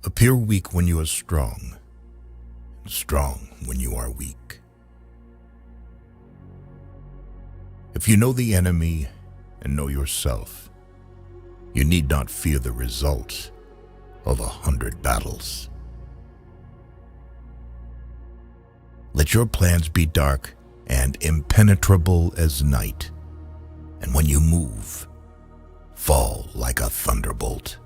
Appear weak when you are strong, and strong when you are weak. If you know the enemy and know yourself, you need not fear the result of 100 battles. Let your plans be dark and impenetrable as night, and when you move, fall like a thunderbolt.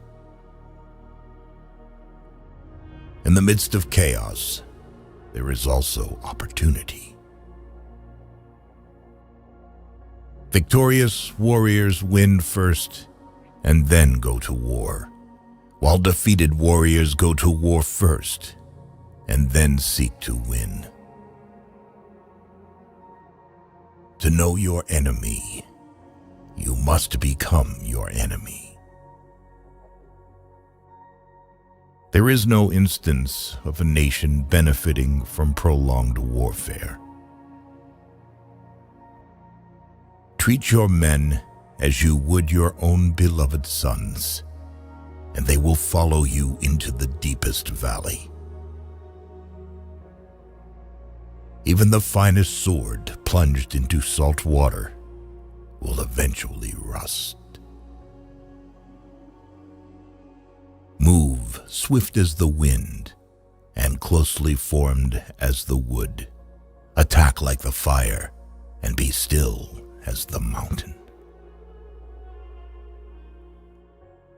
In the midst of chaos, there is also opportunity. Victorious warriors win first and then go to war, while defeated warriors go to war first and then seek to win. To know your enemy, you must become your enemy. There is no instance of a nation benefiting from prolonged warfare. Treat your men as you would your own beloved sons, and they will follow you into the deepest valley. Even the finest sword plunged into salt water will eventually rust. Move swift as the wind and closely formed as the wood. Attack like the fire and be still as the mountain.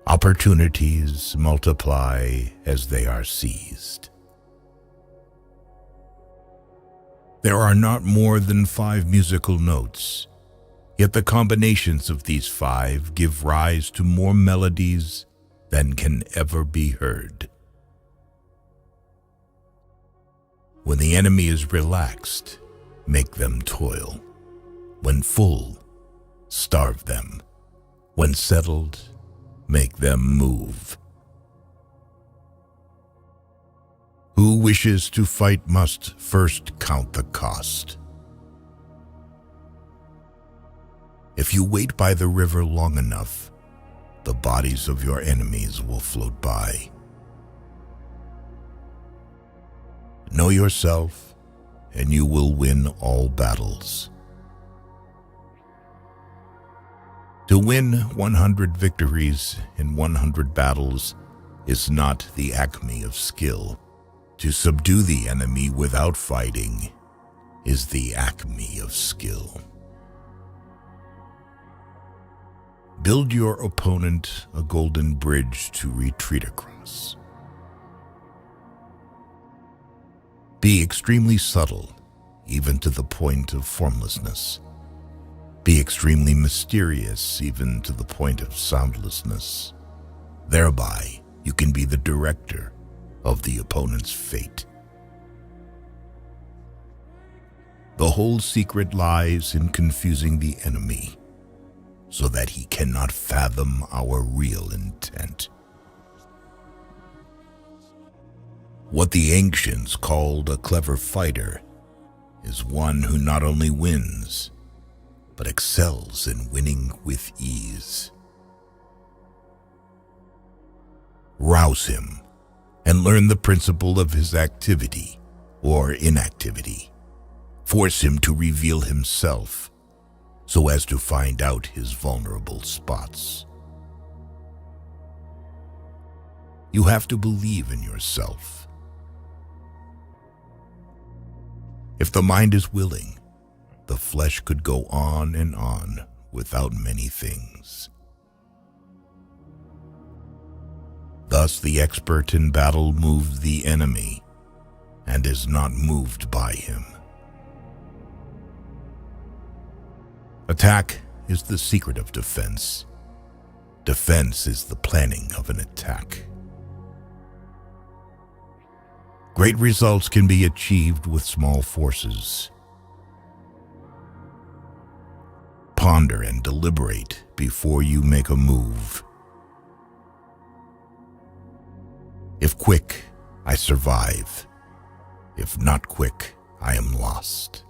Opportunities multiply as they are seized. There are not more than 5 musical notes, yet the combinations of these 5 give rise to more melodies than can ever be heard. When the enemy is relaxed, make them toil. When full, starve them. When settled, make them move. Who wishes to fight must first count the cost. If you wait by the river long enough, the bodies of your enemies will float by. Know yourself, and you will win all battles. To win 100 victories in 100 battles is not the acme of skill. To subdue the enemy without fighting is the acme of skill. Build your opponent a golden bridge to retreat across. Be extremely subtle, even to the point of formlessness. Be extremely mysterious, even to the point of soundlessness. Thereby, you can be the director of the opponent's fate. The whole secret lies in confusing the enemy, so that he cannot fathom our real intent. What the ancients called a clever fighter is one who not only wins, but excels in winning with ease. Rouse him and learn the principle of his activity or inactivity. Force him to reveal himself so as to find out his vulnerable spots. You have to believe in yourself. If the mind is willing, the flesh could go on and on without many things. Thus the expert in battle moves the enemy and is not moved by him. Attack is the secret of defense. Defense is the planning of an attack. Great results can be achieved with small forces. Ponder and deliberate before you make a move. If quick, I survive. If not quick, I am lost.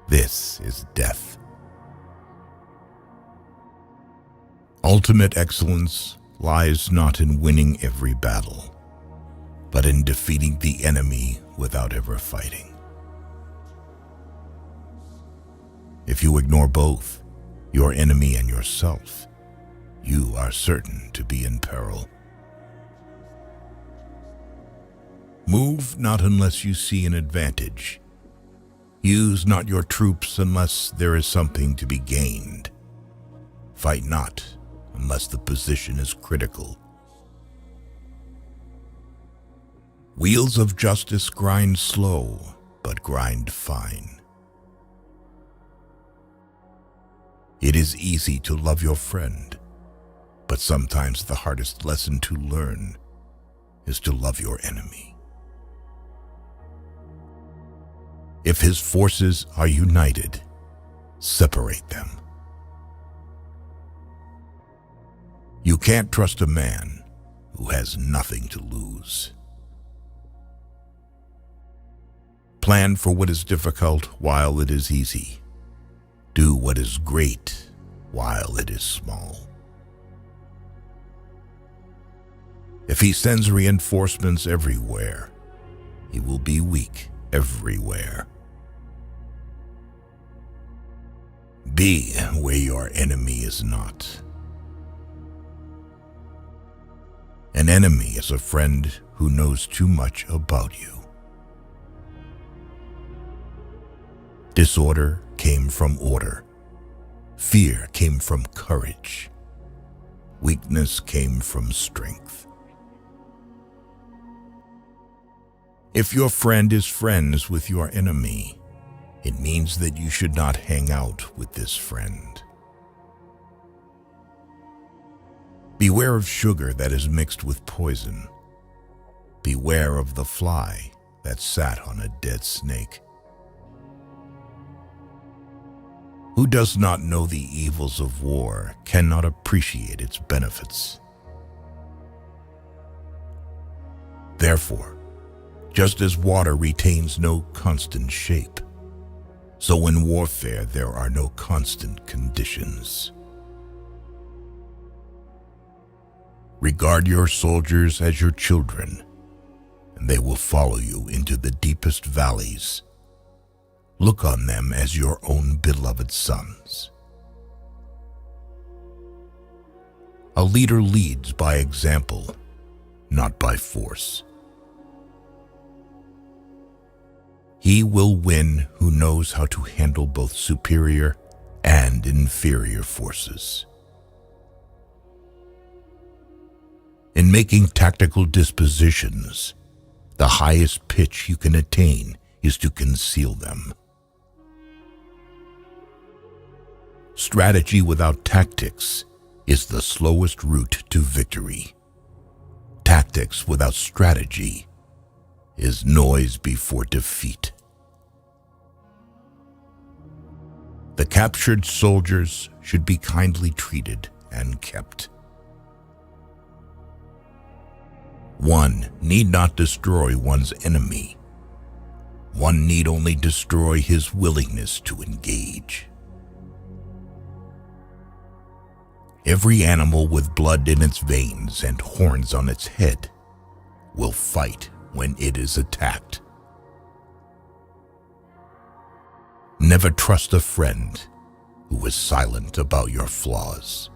This is death. Ultimate excellence lies not in winning every battle, but in defeating the enemy without ever fighting. If you ignore both, your enemy and yourself, you are certain to be in peril. Move not unless you see an advantage. Use not your troops unless there is something to be gained. Fight not unless the position is critical. Wheels of justice grind slow, but grind fine. It is easy to love your friend, but sometimes the hardest lesson to learn is to love your enemy. If his forces are united, separate them. You can't trust a man who has nothing to lose. Plan for what is difficult while it is easy. Do what is great while it is small. If he sends reinforcements everywhere, he will be weak everywhere. Be where your enemy is not. An enemy is a friend who knows too much about you. Disorder came from order. Fear came from courage. Weakness came from strength. If your friend is friends with your enemy, it means that you should not hang out with this friend. Beware of sugar that is mixed with poison. Beware of the fly that sat on a dead snake. Who does not know the evils of war cannot appreciate its benefits. Therefore, just as water retains no constant shape, so in warfare there are no constant conditions. Regard your soldiers as your children, and they will follow you into the deepest valleys. Look on them as your own beloved sons. A leader leads by example, not by force. He will win who knows how to handle both superior and inferior forces. In making tactical dispositions, the highest pitch you can attain is to conceal them. Strategy without tactics is the slowest route to victory. Tactics without strategy is noise before defeat. The captured soldiers should be kindly treated and kept. One need not destroy one's enemy. One need only destroy his willingness to engage. Every animal with blood in its veins and horns on its head will fight when it is attacked. Never trust a friend who is silent about your flaws.